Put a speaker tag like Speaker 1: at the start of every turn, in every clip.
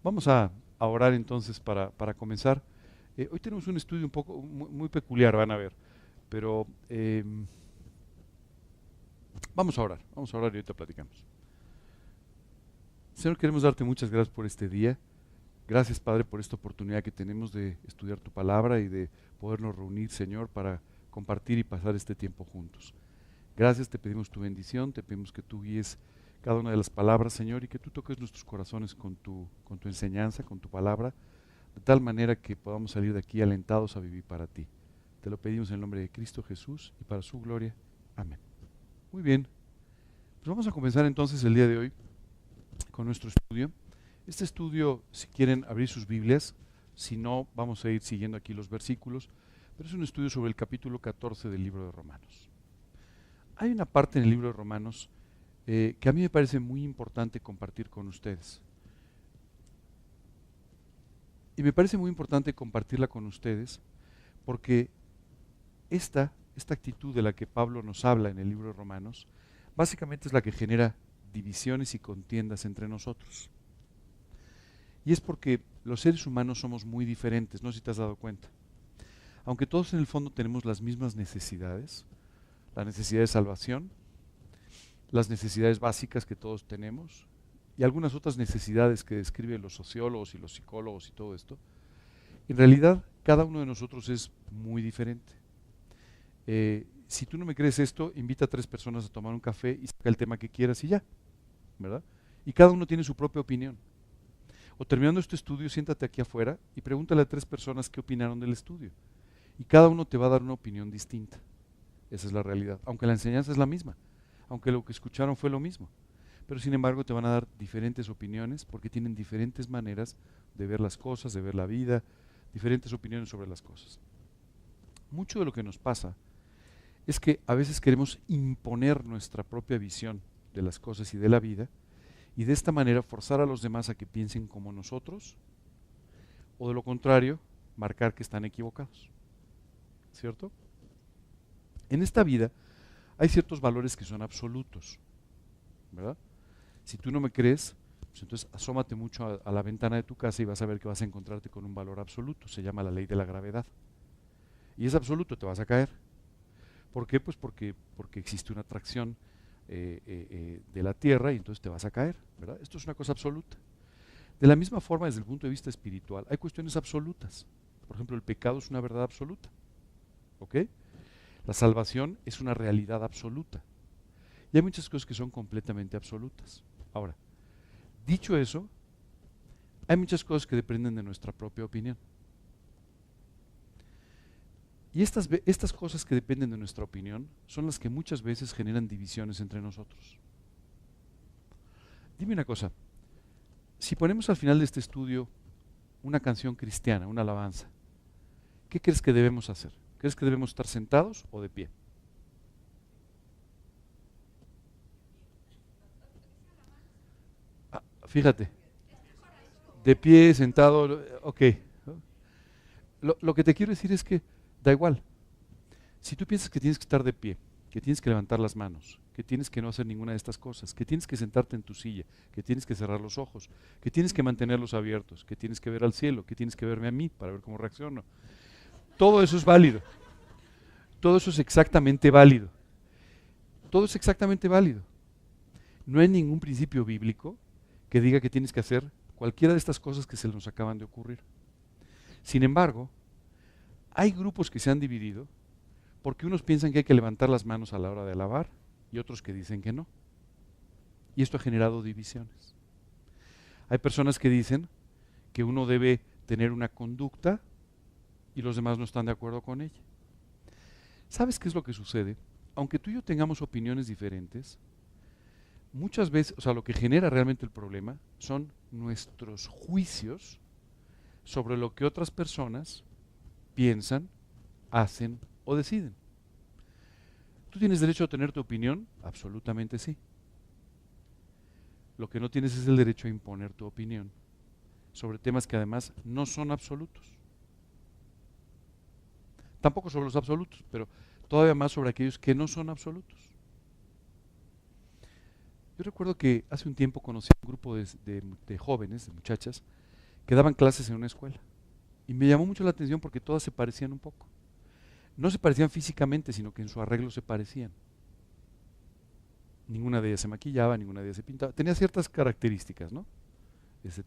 Speaker 1: Vamos a orar entonces para comenzar. Hoy tenemos un estudio un poco muy peculiar, van a ver, pero vamos a orar y ahorita platicamos. Señor, queremos darte muchas gracias por este día. Gracias, Padre, por esta oportunidad que tenemos de estudiar tu palabra y de podernos reunir, Señor, para compartir y pasar este tiempo juntos. Gracias, te pedimos tu bendición, te pedimos que tú guíes cada una de las palabras, Señor, y que tú toques nuestros corazones con tu enseñanza, con tu palabra, de tal manera que podamos salir de aquí alentados a vivir para ti. Te lo pedimos en el nombre de Cristo Jesús y para su gloria. Amén. Muy bien, pues vamos a comenzar entonces el día de hoy con nuestro estudio. Este estudio, si quieren abrir sus Biblias, si no, vamos a ir siguiendo aquí los versículos, pero es un estudio sobre el capítulo 14 del libro de Romanos. Hay una parte en el libro de Romanos que a mí me parece muy importante compartir con ustedes. Y me parece muy importante compartirla con ustedes porque esta actitud de la que Pablo nos habla en el libro de Romanos, básicamente es la que genera divisiones y contiendas entre nosotros. Y es porque los seres humanos somos muy diferentes, no sé si te has dado cuenta. Aunque todos en el fondo tenemos las mismas necesidades, la necesidad de salvación, las necesidades básicas que todos tenemos y algunas otras necesidades que describen los sociólogos y los psicólogos y todo esto, en realidad cada uno de nosotros es muy diferente. Si tú no me crees esto, invita a 3 personas a tomar un café y saca el tema que quieras y ya, ¿verdad? Y cada uno tiene su propia opinión. O terminando este estudio, siéntate aquí afuera y pregúntale a 3 personas qué opinaron del estudio. Y cada uno te va a dar una opinión distinta. Esa es la realidad, aunque la enseñanza es la misma, aunque lo que escucharon fue lo mismo. Pero sin embargo te van a dar diferentes opiniones porque tienen diferentes maneras de ver las cosas, de ver la vida, diferentes opiniones sobre las cosas. Mucho de lo que nos pasa es que a veces queremos imponer nuestra propia visión de las cosas y de la vida y de esta manera forzar a los demás a que piensen como nosotros o de lo contrario, marcar que están equivocados. ¿Cierto? En esta vida hay ciertos valores que son absolutos, ¿verdad? Si tú no me crees, pues entonces asómate mucho a la ventana de tu casa y vas a ver que vas a encontrarte con un valor absoluto. Se llama la ley de la gravedad. Y es absoluto, te vas a caer. ¿Por qué? Pues porque existe una atracción de la Tierra y entonces te vas a caer, ¿verdad? Esto es una cosa absoluta. De la misma forma, desde el punto de vista espiritual, hay cuestiones absolutas. Por ejemplo, el pecado es una verdad absoluta, ¿ok? La salvación es una realidad absoluta. Y hay muchas cosas que son completamente absolutas. Ahora, dicho eso, hay muchas cosas que dependen de nuestra propia opinión. Y estas cosas que dependen de nuestra opinión son las que muchas veces generan divisiones entre nosotros. Dime una cosa, si ponemos al final de este estudio una canción cristiana, una alabanza, ¿qué crees que debemos hacer? ¿Crees que debemos estar sentados o de pie? Ah, fíjate, de pie, sentado, ok. Lo que te quiero decir es que da igual. Si tú piensas que tienes que estar de pie, que tienes que levantar las manos, que tienes que no hacer ninguna de estas cosas, que tienes que sentarte en tu silla, que tienes que cerrar los ojos, que tienes que mantenerlos abiertos, que tienes que ver al cielo, que tienes que verme a mí para ver cómo reacciono, todo eso es válido. Todo eso es exactamente válido. Todo es exactamente válido. No hay ningún principio bíblico que diga que tienes que hacer cualquiera de estas cosas que se nos acaban de ocurrir. Sin embargo, hay grupos que se han dividido porque unos piensan que hay que levantar las manos a la hora de alabar y otros que dicen que no. Y esto ha generado divisiones. Hay personas que dicen que uno debe tener una conducta y los demás no están de acuerdo con ella. ¿Sabes qué es lo que sucede? Aunque tú y yo tengamos opiniones diferentes, muchas veces, o sea, lo que genera realmente el problema son nuestros juicios sobre lo que otras personas piensan, hacen o deciden. ¿Tú tienes derecho a tener tu opinión? Absolutamente sí. Lo que no tienes es el derecho a imponer tu opinión sobre temas que además no son absolutos. Tampoco sobre los absolutos, pero todavía más sobre aquellos que no son absolutos. Yo recuerdo que hace un tiempo conocí a un grupo de jóvenes, de muchachas, que daban clases en una escuela. Y me llamó mucho la atención porque todas se parecían un poco. No se parecían físicamente, sino que en su arreglo se parecían. Ninguna de ellas se maquillaba, ninguna de ellas se pintaba. Tenía ciertas características, ¿no?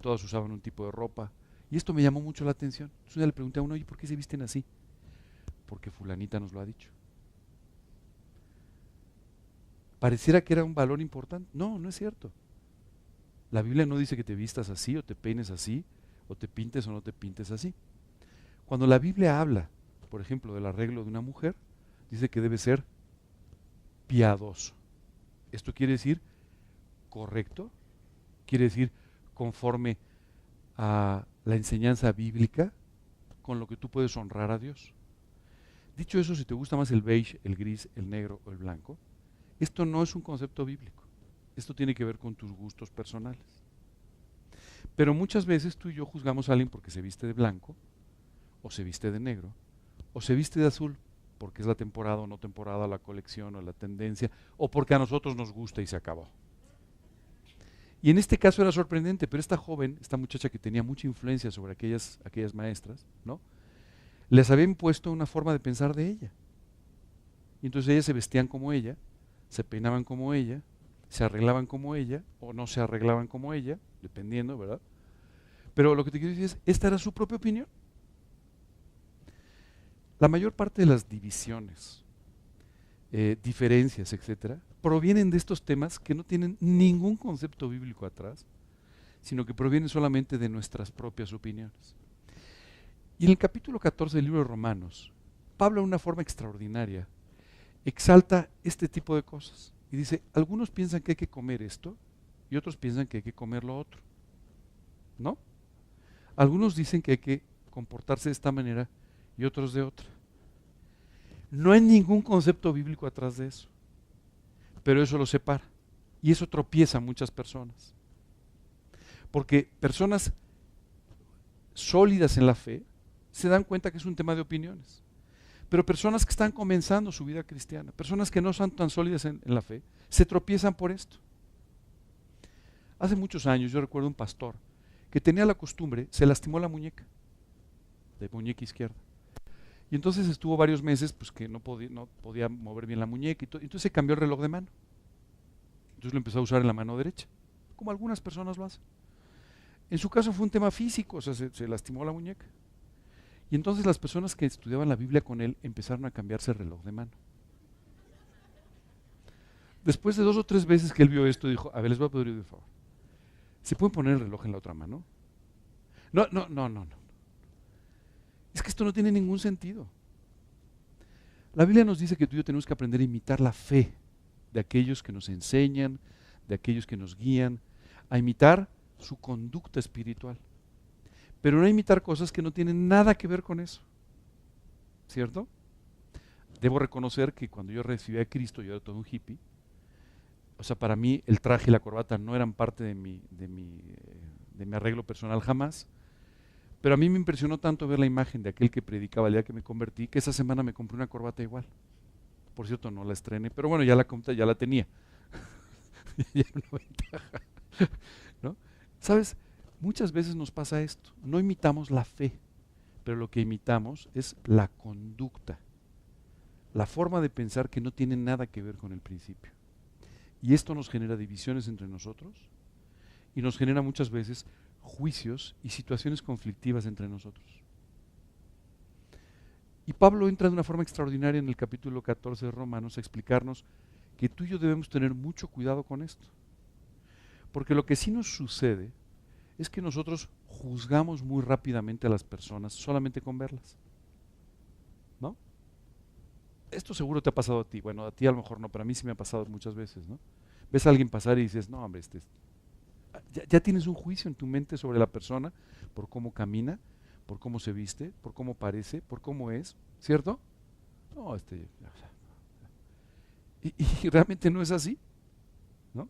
Speaker 1: Todas usaban un tipo de ropa. Y esto me llamó mucho la atención. Entonces un día le pregunté a uno, oye, ¿por qué se visten así? Porque fulanita nos lo ha dicho. Pareciera que era un valor importante. No, no es cierto. La Biblia no dice que te vistas así, o te peines así, o te pintes o no te pintes así. Cuando la Biblia habla, por ejemplo, del arreglo de una mujer, dice que debe ser piadoso. Esto quiere decir correcto, quiere decir conforme a la enseñanza bíblica, con lo que tú puedes honrar a Dios. Dicho eso, si te gusta más el beige, el gris, el negro o el blanco, esto no es un concepto bíblico. Esto tiene que ver con tus gustos personales. Pero muchas veces tú y yo juzgamos a alguien porque se viste de blanco, o se viste de negro, o se viste de azul, porque es la temporada o no temporada, la colección o la tendencia, o porque a nosotros nos gusta y se acabó. Y en este caso era sorprendente, pero esta joven, esta muchacha que tenía mucha influencia sobre aquellas maestras, ¿no? Les había impuesto una forma de pensar de ella. Y entonces ellas se vestían como ella, se peinaban como ella, se arreglaban como ella, o no se arreglaban como ella, dependiendo, ¿verdad? Pero lo que te quiero decir es, esta era su propia opinión. La mayor parte de las divisiones, diferencias, etcétera, provienen de estos temas que no tienen ningún concepto bíblico atrás, sino que provienen solamente de nuestras propias opiniones. Y en el capítulo 14 del libro de Romanos, Pablo de una forma extraordinaria exalta este tipo de cosas. Y dice, algunos piensan que hay que comer esto y otros piensan que hay que comer lo otro. ¿No? Algunos dicen que hay que comportarse de esta manera y otros de otra. No hay ningún concepto bíblico atrás de eso, pero eso lo separa y eso tropieza a muchas personas. Porque personas sólidas en la fe se dan cuenta que es un tema de opiniones. Pero personas que están comenzando su vida cristiana, personas que no son tan sólidas en la fe, se tropiezan por esto. Hace muchos años yo recuerdo un pastor que tenía la costumbre, se lastimó la muñeca, de muñeca izquierda. Y entonces estuvo varios meses pues que no podía mover bien la muñeca y todo. Entonces se cambió el reloj de mano. Entonces lo empezó a usar en la mano derecha, como algunas personas lo hacen. En su caso fue un tema físico, o sea, se lastimó la muñeca. Y entonces las personas que estudiaban la Biblia con él empezaron a cambiarse el reloj de mano. Después de 2 o 3 veces que él vio esto, dijo, a ver, les voy a pedir un favor. ¿Se pueden poner el reloj en la otra mano? No. Es que esto no tiene ningún sentido. La Biblia nos dice que tú y yo tenemos que aprender a imitar la fe de aquellos que nos enseñan, de aquellos que nos guían, a imitar su conducta espiritual. Pero no a imitar cosas que no tienen nada que ver con eso. ¿Cierto? Debo reconocer que cuando yo recibí a Cristo, yo era todo un hippie. O sea, para mí el traje y la corbata no eran parte de mi arreglo personal jamás. Pero a mí me impresionó tanto ver la imagen de aquel que predicaba el día que me convertí, que esa semana me compré una corbata igual. Por cierto, no la estrené, pero bueno, ya la tenía. Ya era una ventaja. ¿No? ¿Sabes? Muchas veces nos pasa esto. No imitamos la fe, pero lo que imitamos es la conducta, la forma de pensar que no tiene nada que ver con el principio. Y esto nos genera divisiones entre nosotros y nos genera muchas veces juicios y situaciones conflictivas entre nosotros. Y Pablo entra de una forma extraordinaria en el capítulo 14 de Romanos a explicarnos que tú y yo debemos tener mucho cuidado con esto. Porque lo que sí nos sucede es que nosotros juzgamos muy rápidamente a las personas solamente con verlas. ¿No? Esto seguro te ha pasado a ti. Bueno, a ti a lo mejor no, pero a mí sí me ha pasado muchas veces, ¿no? Ves a alguien pasar y dices, no, hombre, ya tienes un juicio en tu mente sobre la persona por cómo camina, por cómo se viste, por cómo parece, por cómo es, ¿cierto? No, y realmente no es así, ¿no?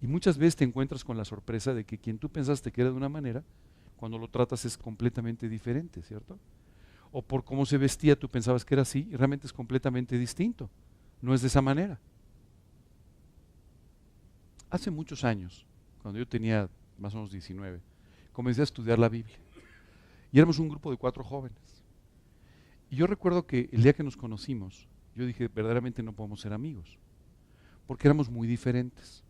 Speaker 1: Y muchas veces te encuentras con la sorpresa de que quien tú pensaste que era de una manera, cuando lo tratas es completamente diferente, ¿cierto? O por cómo se vestía tú pensabas que era así y realmente es completamente distinto, no es de esa manera. Hace muchos años, cuando yo tenía más o menos 19, comencé a estudiar la Biblia. Y éramos un grupo de 4 jóvenes. Y yo recuerdo que el día que nos conocimos, yo dije, verdaderamente no podemos ser amigos, porque éramos muy diferentes,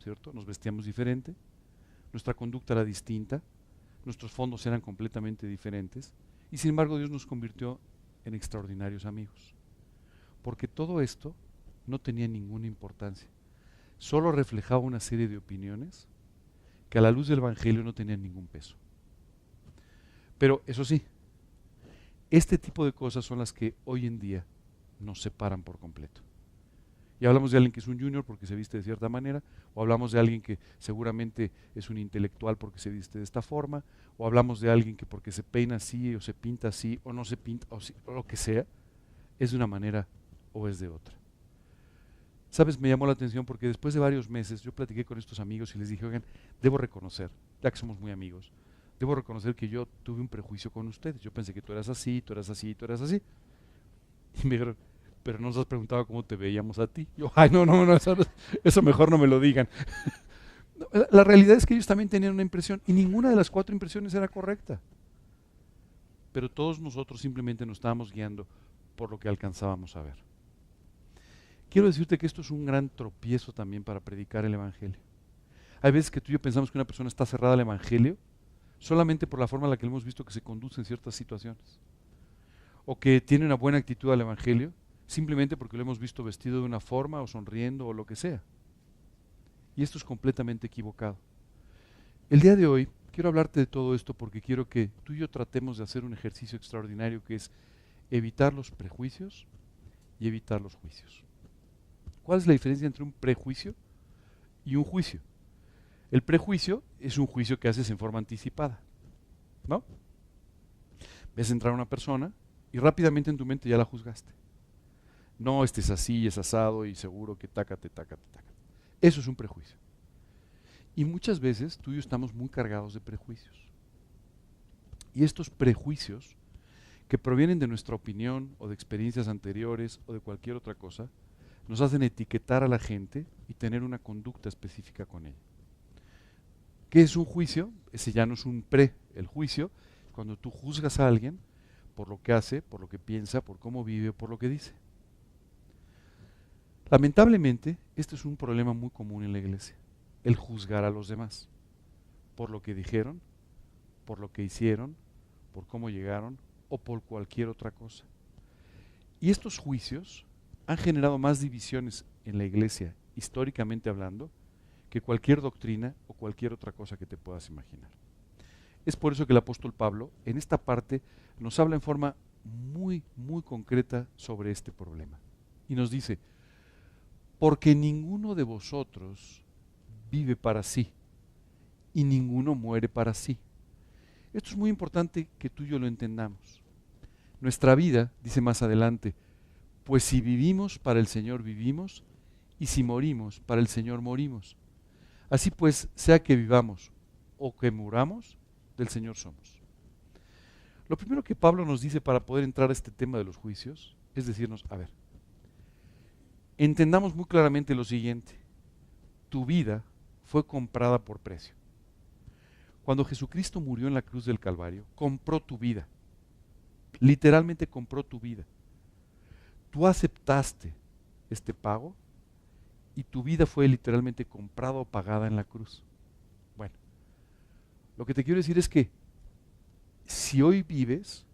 Speaker 1: ¿cierto? Nos vestíamos diferente, nuestra conducta era distinta, nuestros fondos eran completamente diferentes, y sin embargo Dios nos convirtió en extraordinarios amigos, porque todo esto no tenía ninguna importancia, solo reflejaba una serie de opiniones que a la luz del Evangelio no tenían ningún peso. Pero eso sí, este tipo de cosas son las que hoy en día nos separan por completo. Y hablamos de alguien que es un junior porque se viste de cierta manera, o hablamos de alguien que seguramente es un intelectual porque se viste de esta forma, o hablamos de alguien que porque se peina así, o se pinta así, o no se pinta, o lo que sea, es de una manera o es de otra. ¿Sabes? Me llamó la atención porque después de varios meses yo platiqué con estos amigos y les dije, oigan, debo reconocer, ya que somos muy amigos, debo reconocer que yo tuve un prejuicio con ustedes. Yo pensé que tú eras así, tú eras así, tú eras así. Y me dijeron, pero no nos has preguntado cómo te veíamos a ti. Yo, ay, no, eso mejor no me lo digan. La realidad es que ellos también tenían una impresión y ninguna de las 4 impresiones era correcta. Pero todos nosotros simplemente nos estábamos guiando por lo que alcanzábamos a ver. Quiero decirte que esto es un gran tropiezo también para predicar el Evangelio. Hay veces que tú y yo pensamos que una persona está cerrada al Evangelio solamente por la forma en la que hemos visto que se conduce en ciertas situaciones. O que tiene una buena actitud al Evangelio simplemente porque lo hemos visto vestido de una forma o sonriendo o lo que sea. Y esto es completamente equivocado. El día de hoy quiero hablarte de todo esto porque quiero que tú y yo tratemos de hacer un ejercicio extraordinario que es evitar los prejuicios y evitar los juicios. ¿Cuál es la diferencia entre un prejuicio y un juicio? El prejuicio es un juicio que haces en forma anticipada, ¿no? Ves entrar a una persona y rápidamente en tu mente ya la juzgaste. No, este es así, es asado y seguro que tácate. Eso es un prejuicio. Y muchas veces tú y yo estamos muy cargados de prejuicios. Y estos prejuicios que provienen de nuestra opinión o de experiencias anteriores o de cualquier otra cosa, nos hacen etiquetar a la gente y tener una conducta específica con ella. ¿Qué es un juicio? Ese ya no es un el juicio, cuando tú juzgas a alguien por lo que hace, por lo que piensa, por cómo vive, por lo que dice. Lamentablemente, este es un problema muy común en la iglesia, el juzgar a los demás, por lo que dijeron, por lo que hicieron, por cómo llegaron o por cualquier otra cosa. Y estos juicios han generado más divisiones en la iglesia, históricamente hablando, que cualquier doctrina o cualquier otra cosa que te puedas imaginar. Es por eso que el apóstol Pablo, en esta parte, nos habla en forma muy concreta sobre este problema. Y nos dice, porque ninguno de vosotros vive para sí, y ninguno muere para sí. Esto es muy importante que tú y yo lo entendamos. Nuestra vida, dice más adelante, pues si vivimos, para el Señor vivimos, y si morimos, para el Señor morimos. Así pues, sea que vivamos o que muramos, del Señor somos. Lo primero que Pablo nos dice para poder entrar a este tema de los juicios es decirnos, a ver, entendamos muy claramente lo siguiente, tu vida fue comprada por precio. Cuando Jesucristo murió en la cruz del Calvario, compró tu vida, literalmente compró tu vida. Tú aceptaste este pago y tu vida fue literalmente comprada o pagada en la cruz. Bueno, lo que te quiero decir es que si hoy vives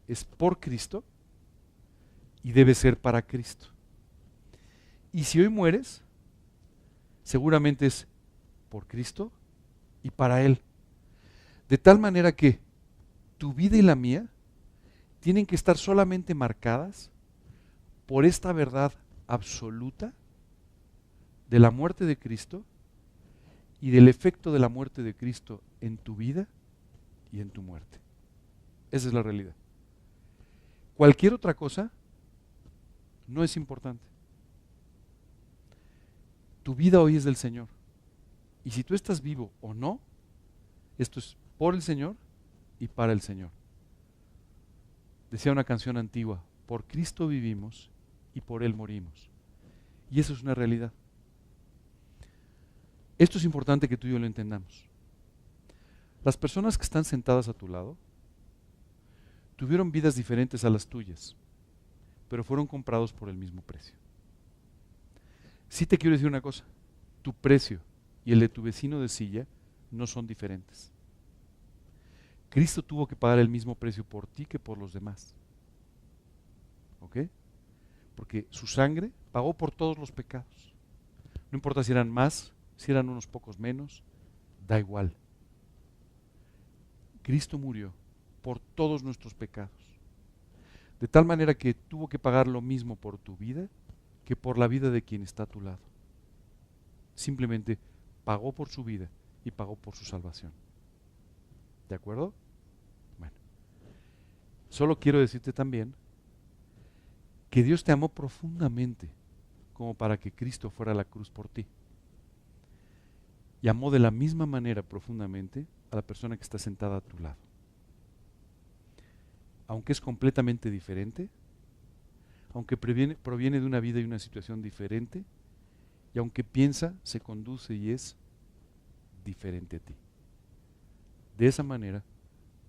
Speaker 1: es por Cristo y debe ser para Cristo. Y si hoy mueres, seguramente es por Cristo y para Él. De tal manera que tu vida y la mía tienen que estar solamente marcadas por esta verdad absoluta de la muerte de Cristo y del efecto de la muerte de Cristo en tu vida y en tu muerte. Esa es la realidad. Cualquier otra cosa no es importante. Tu vida hoy es del Señor. Y si tú estás vivo o no, esto es por el Señor y para el Señor. Decía una canción antigua, por Cristo vivimos y por Él morimos. Y eso es una realidad. Esto es importante que tú y yo lo entendamos. Las personas que están sentadas a tu lado tuvieron vidas diferentes a las tuyas, pero fueron comprados por el mismo precio. Sí te quiero decir una cosa, tu precio y el de tu vecino de silla no son diferentes. Cristo tuvo que pagar el mismo precio por ti que por los demás. ¿Ok? Porque su sangre pagó por todos los pecados. No importa si eran más, si eran unos pocos menos, da igual. Cristo murió por todos nuestros pecados. De tal manera que tuvo que pagar lo mismo por tu vida que por la vida de quien está a tu lado. Simplemente pagó por su vida y pagó por su salvación. ¿De acuerdo? Bueno. Solo quiero decirte también que Dios te amó profundamente como para que Cristo fuera a la cruz por ti. Y amó de la misma manera profundamente a la persona que está sentada a tu lado. Aunque es completamente diferente, aunque proviene de una vida y una situación diferente, y aunque piensa, se conduce y es diferente a ti. De esa manera,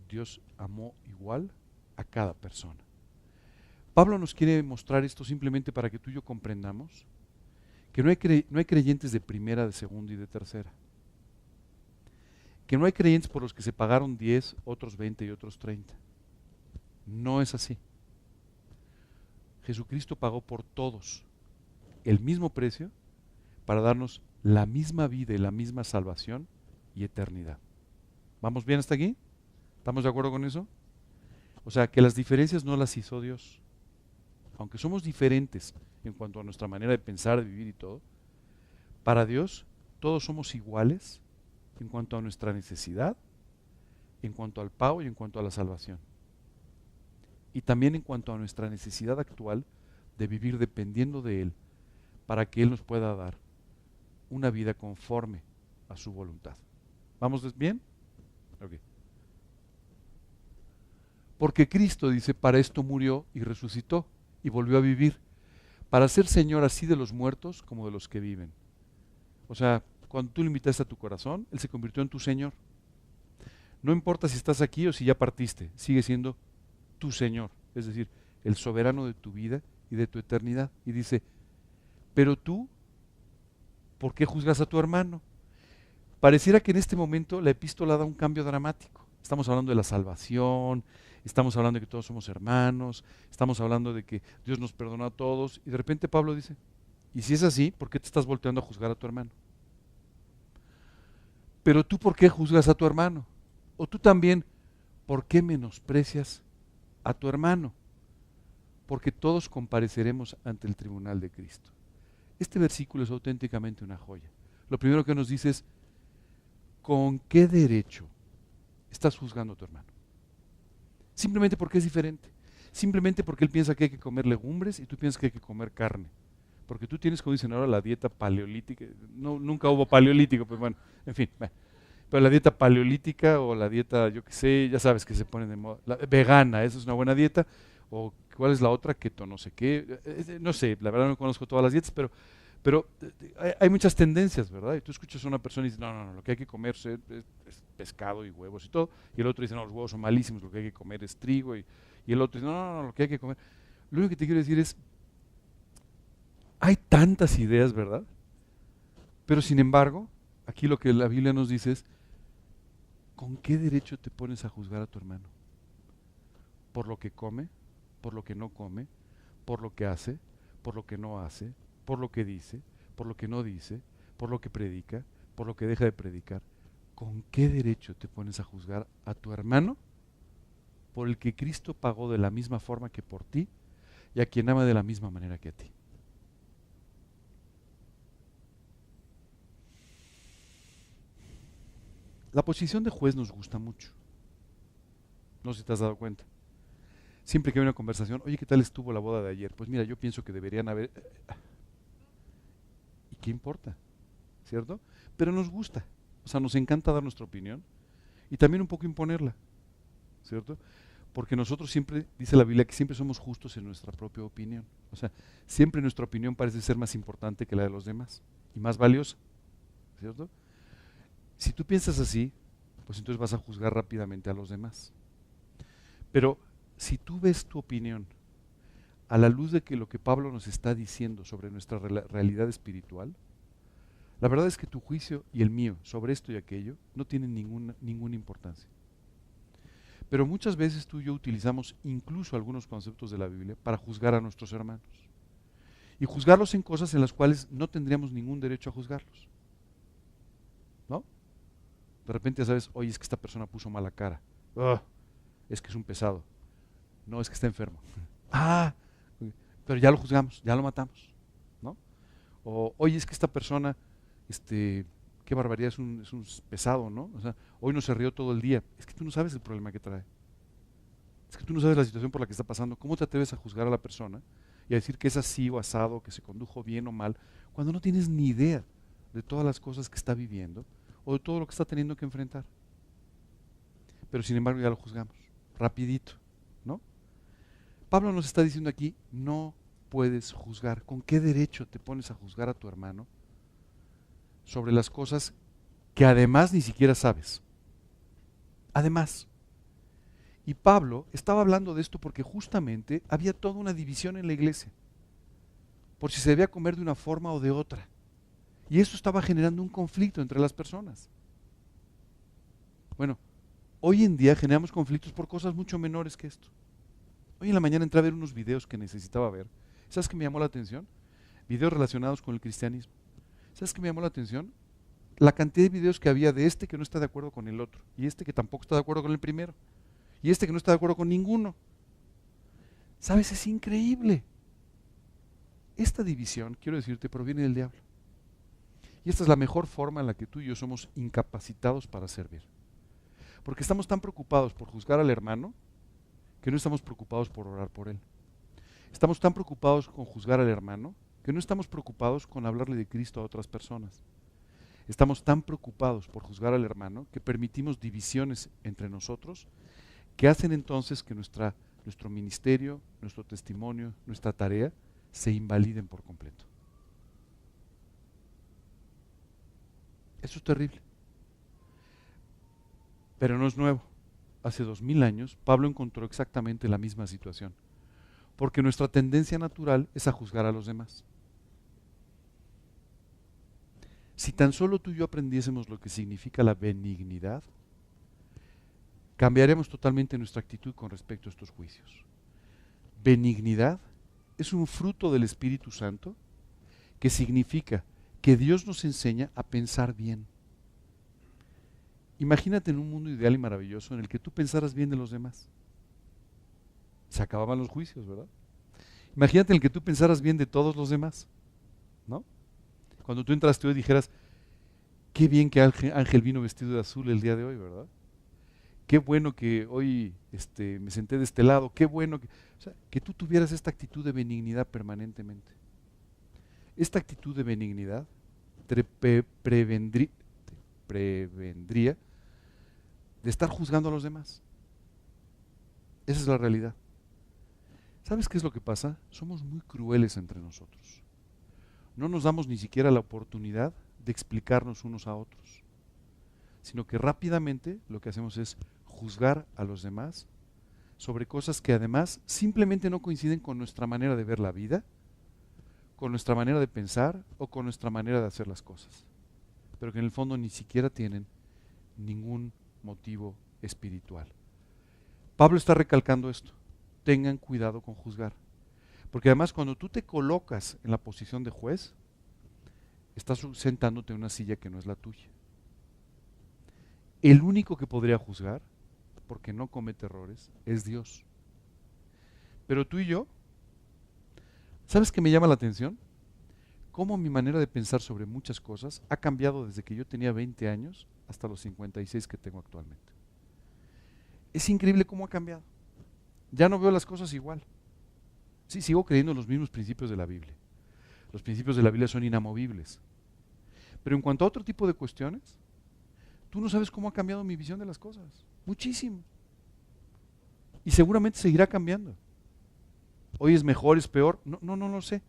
Speaker 1: Dios amó igual a cada persona. Pablo nos quiere mostrar esto simplemente para que tú y yo comprendamos que no hay creyentes de primera, de segunda y de tercera. Que no hay creyentes por los que se pagaron 10, otros 20 y otros 30. No es así. Jesucristo pagó por todos el mismo precio para darnos la misma vida y la misma salvación y eternidad. ¿Vamos bien hasta aquí? ¿Estamos de acuerdo con eso? O sea, que las diferencias no las hizo Dios. Aunque somos diferentes en cuanto a nuestra manera de pensar, de vivir y todo, para Dios todos somos iguales en cuanto a nuestra necesidad, en cuanto al pago y en cuanto a la salvación. Y también en cuanto a nuestra necesidad actual de vivir dependiendo de Él para que Él nos pueda dar una vida conforme a su voluntad. ¿Vamos bien? Ok. Porque Cristo, dice, para esto murió y resucitó y volvió a vivir, para ser Señor así de los muertos como de los que viven. O sea, cuando tú le invitaste a tu corazón, Él se convirtió en tu Señor. No importa si estás aquí o si ya partiste, sigue siendo tu Señor, es decir, el soberano de tu vida y de tu eternidad. Y dice, pero tú, ¿por qué juzgas a tu hermano? Pareciera que en este momento la epístola da un cambio dramático. Estamos hablando de la salvación, estamos hablando de que todos somos hermanos, estamos hablando de que Dios nos perdona a todos, y de repente Pablo dice, y si es así, ¿por qué te estás volteando a juzgar a tu hermano? Pero tú, ¿por qué juzgas a tu hermano? O tú también, ¿por qué menosprecias a tu hermano? Porque todos compareceremos ante el tribunal de Cristo. Este versículo es auténticamente una joya. Lo primero que nos dice es, ¿con qué derecho estás juzgando a tu hermano? Simplemente porque es diferente. Simplemente porque él piensa que hay que comer legumbres y tú piensas que hay que comer carne. Porque tú tienes, como dicen ahora, la dieta paleolítica. No, nunca hubo paleolítico, pues bueno, en fin. Bueno. Pero la dieta paleolítica o la dieta, yo qué sé, ya sabes que se pone de moda. Vegana, esa es una buena dieta. O cuál es la otra, keto no sé qué. No sé, la verdad no conozco todas las dietas, pero hay muchas tendencias, ¿verdad? Y tú escuchas a una persona y dices, no, lo que hay que comer es pescado y huevos y todo. Y el otro dice, no, los huevos son malísimos, lo que hay que comer es trigo. Y el otro dice, no, lo que hay que comer. Lo único que te quiero decir es, hay tantas ideas, ¿verdad? Pero sin embargo, aquí lo que la Biblia nos dice es, ¿con qué derecho te pones a juzgar a tu hermano? ¿Por lo que come? ¿Por lo que no come? ¿Por lo que hace? ¿Por lo que no hace? ¿Por lo que dice? ¿Por lo que no dice? ¿Por lo que predica? ¿Por lo que deja de predicar? ¿Con qué derecho te pones a juzgar a tu hermano por el que Cristo pagó de la misma forma que por ti y a quien ama de la misma manera que a ti? La posición de juez nos gusta mucho. No sé si te has dado cuenta. Siempre que hay una conversación, oye, ¿qué tal estuvo la boda de ayer? Pues mira, yo pienso que deberían haber... ¿Y qué importa? ¿Cierto? Pero nos gusta. O sea, nos encanta dar nuestra opinión y también un poco imponerla. ¿Cierto? Porque nosotros siempre, dice la Biblia, que siempre somos justos en nuestra propia opinión. O sea, siempre nuestra opinión parece ser más importante que la de los demás y más valiosa. ¿Cierto? Si tú piensas así, pues entonces vas a juzgar rápidamente a los demás. Pero si tú ves tu opinión a la luz de que lo que Pablo nos está diciendo sobre nuestra realidad espiritual, la verdad es que tu juicio y el mío sobre esto y aquello no tienen ninguna importancia. Pero muchas veces tú y yo utilizamos incluso algunos conceptos de la Biblia para juzgar a nuestros hermanos. Y juzgarlos en cosas en las cuales no tendríamos ningún derecho a juzgarlos. ¿No? De repente ya sabes, oye, es que esta persona puso mala cara. Es que es un pesado. No, es que está enfermo. Pero ya lo juzgamos, ya lo matamos. ¿No? O, oye, es que esta persona, qué barbaridad, es un pesado, ¿no? O sea, hoy no se rió todo el día. Es que tú no sabes el problema que trae. Es que tú no sabes la situación por la que está pasando. ¿Cómo te atreves a juzgar a la persona y a decir que es así o asado, que se condujo bien o mal, cuando no tienes ni idea de todas las cosas que está viviendo o de todo lo que está teniendo que enfrentar? Pero sin embargo ya lo juzgamos, rapidito, ¿no? Pablo nos está diciendo aquí, no puedes juzgar. ¿Con qué derecho te pones a juzgar a tu hermano sobre las cosas que además ni siquiera sabes? Además. Y Pablo estaba hablando de esto porque justamente había toda una división en la iglesia, por si se debía comer de una forma o de otra. Y eso estaba generando un conflicto entre las personas. Bueno, hoy en día generamos conflictos por cosas mucho menores que esto. Hoy en la mañana entré a ver unos videos que necesitaba ver. ¿Sabes qué me llamó la atención? Videos relacionados con el cristianismo. ¿Sabes qué me llamó la atención? La cantidad de videos que había de este que no está de acuerdo con el otro, y este que tampoco está de acuerdo con el primero, y este que no está de acuerdo con ninguno. ¿Sabes? Es increíble. Esta división, quiero decirte, proviene del diablo. Y esta es la mejor forma en la que tú y yo somos incapacitados para servir. Porque estamos tan preocupados por juzgar al hermano que no estamos preocupados por orar por él. Estamos tan preocupados con juzgar al hermano que no estamos preocupados con hablarle de Cristo a otras personas. Estamos tan preocupados por juzgar al hermano que permitimos divisiones entre nosotros que hacen entonces que nuestro ministerio, nuestro testimonio, nuestra tarea se invaliden por completo. Eso es terrible. Pero no es nuevo. Hace 2000 años Pablo encontró exactamente la misma situación, porque nuestra tendencia natural es a juzgar a los demás. Si tan solo tú y yo aprendiésemos lo que significa la benignidad, cambiaremos totalmente nuestra actitud con respecto a estos juicios. Benignidad es un fruto del Espíritu Santo que significa que Dios nos enseña a pensar bien. Imagínate en un mundo ideal y maravilloso en el que tú pensaras bien de los demás. Se acababan los juicios, ¿verdad? Imagínate en el que tú pensaras bien de todos los demás, ¿no? Cuando tú entraste hoy dijeras, qué bien que Ángel vino vestido de azul el día de hoy, ¿verdad? Qué bueno que hoy me senté de este lado, qué bueno que tú tuvieras esta actitud de benignidad permanentemente. Esta actitud de benignidad te prevendría de estar juzgando a los demás. Esa es la realidad. ¿Sabes qué es lo que pasa? Somos muy crueles entre nosotros. No nos damos ni siquiera la oportunidad de explicarnos unos a otros, sino que rápidamente lo que hacemos es juzgar a los demás sobre cosas que además simplemente no coinciden con nuestra manera de ver la vida, con nuestra manera de pensar o con nuestra manera de hacer las cosas, pero que en el fondo ni siquiera tienen ningún motivo espiritual. Pablo está recalcando esto. Tengan cuidado con juzgar. Porque además cuando tú te colocas en la posición de juez, estás sentándote en una silla que no es la tuya. El único que podría juzgar, porque no comete errores, es Dios. Pero tú y yo, ¿sabes qué me llama la atención? Cómo mi manera de pensar sobre muchas cosas ha cambiado desde que yo tenía 20 años hasta los 56 que tengo actualmente. Es increíble cómo ha cambiado. Ya no veo las cosas igual. Sí, sigo creyendo en los mismos principios de la Biblia. Los principios de la Biblia son inamovibles. Pero en cuanto a otro tipo de cuestiones, tú no sabes cómo ha cambiado mi visión de las cosas. Muchísimo. Y seguramente seguirá cambiando. Hoy es mejor, es peor. No lo sé.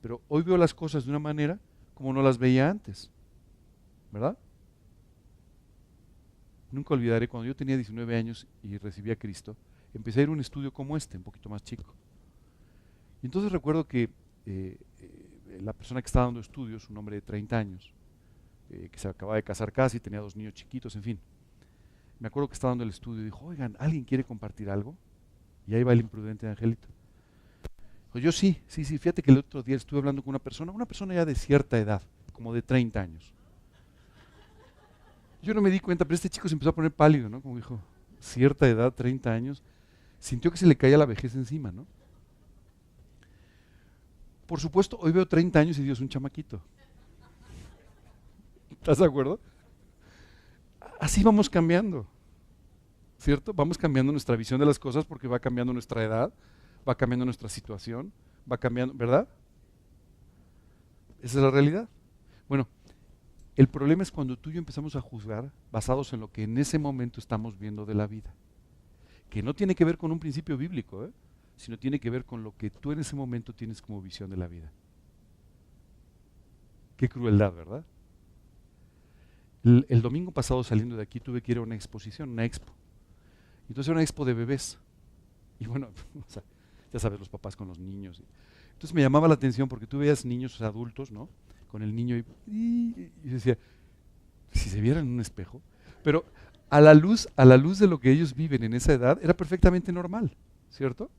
Speaker 1: Pero hoy veo las cosas de una manera como no las veía antes. ¿Verdad? Nunca olvidaré cuando yo tenía 19 años y recibí a Cristo, empecé a ir a un estudio como este, un poquito más chico. Y entonces recuerdo que la persona que estaba dando estudios, un hombre de 30 años, que se acababa de casar casi, tenía 2 niños chiquitos, en fin. Me acuerdo que estaba dando el estudio y dijo, oigan, ¿alguien quiere compartir algo? Y ahí va el imprudente Angelito. Pues yo sí, fíjate que el otro día estuve hablando con una persona ya de cierta edad, como de 30 años. Yo no me di cuenta, pero este chico se empezó a poner pálido, ¿no? Como dijo, cierta edad, 30 años, sintió que se le caía la vejez encima, ¿no? Por supuesto, hoy veo 30 años y Dios, un chamaquito. ¿Estás de acuerdo? Así vamos cambiando, ¿cierto? Vamos cambiando nuestra visión de las cosas porque va cambiando nuestra edad, va cambiando nuestra situación, va cambiando, ¿verdad? Esa es la realidad. Bueno, el problema es cuando tú y yo empezamos a juzgar basados en lo que en ese momento estamos viendo de la vida, que no tiene que ver con un principio bíblico, sino tiene que ver con lo que tú en ese momento tienes como visión de la vida. Qué crueldad, ¿verdad? El domingo pasado saliendo de aquí tuve que ir a una exposición, una expo. Entonces era una expo de bebés. Y bueno, o sea, ya sabes, los papás con los niños. Entonces me llamaba la atención porque tú veías niños adultos, ¿no? Con el niño y decía, si se vieran en un espejo. Pero a la luz de lo que ellos viven en esa edad, era perfectamente normal, ¿cierto?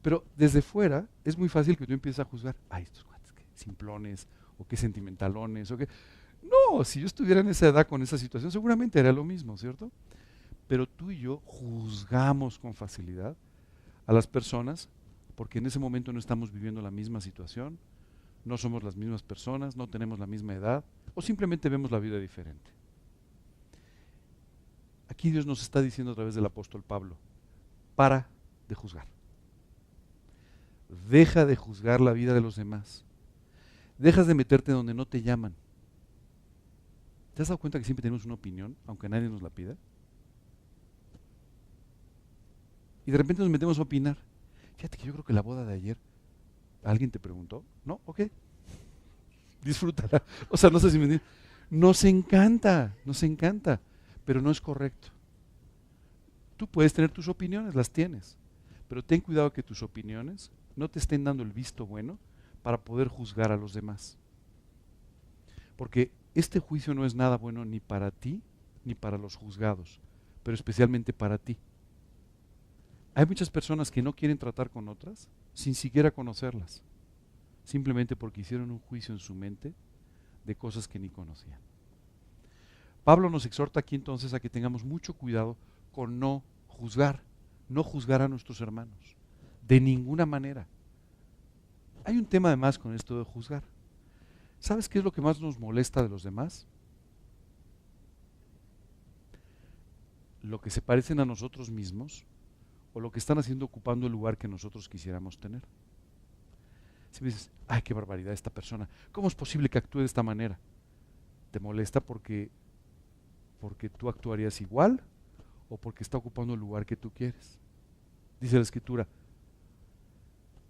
Speaker 1: Pero desde fuera es muy fácil que tú empieces a juzgar, ay, estos cuates, qué simplones, o qué sentimentalones, o qué. No, si yo estuviera en esa edad con esa situación, seguramente era lo mismo, ¿cierto? Pero tú y yo juzgamos con facilidad a las personas porque en ese momento no estamos viviendo la misma situación, no somos las mismas personas, no tenemos la misma edad, o simplemente vemos la vida diferente. Aquí Dios nos está diciendo a través del apóstol Pablo, para de juzgar. Deja de juzgar la vida de los demás. Dejas de meterte donde no te llaman. ¿Te has dado cuenta que siempre tenemos una opinión, aunque nadie nos la pida? Y de repente nos metemos a opinar. Fíjate que yo creo que la boda de ayer, ¿alguien te preguntó? No, ok. Disfrútala. O sea, no sé si me entiendes. Nos encanta, pero no es correcto. Tú puedes tener tus opiniones, las tienes, pero ten cuidado que tus opiniones no te estén dando el visto bueno para poder juzgar a los demás. Porque este juicio no es nada bueno ni para ti ni para los juzgados, pero especialmente para ti. Hay muchas personas que no quieren tratar con otras sin siquiera conocerlas, simplemente porque hicieron un juicio en su mente de cosas que ni conocían. Pablo nos exhorta aquí entonces a que tengamos mucho cuidado con no juzgar a nuestros hermanos, de ninguna manera. Hay un tema además con esto de juzgar. ¿Sabes qué es lo que más nos molesta de los demás? Lo que se parecen a nosotros mismos o lo que están haciendo ocupando el lugar que nosotros quisiéramos tener. Si me dices, ay, qué barbaridad esta persona, ¿cómo es posible que actúe de esta manera? ¿Te molesta porque tú actuarías igual o porque está ocupando el lugar que tú quieres? Dice la Escritura,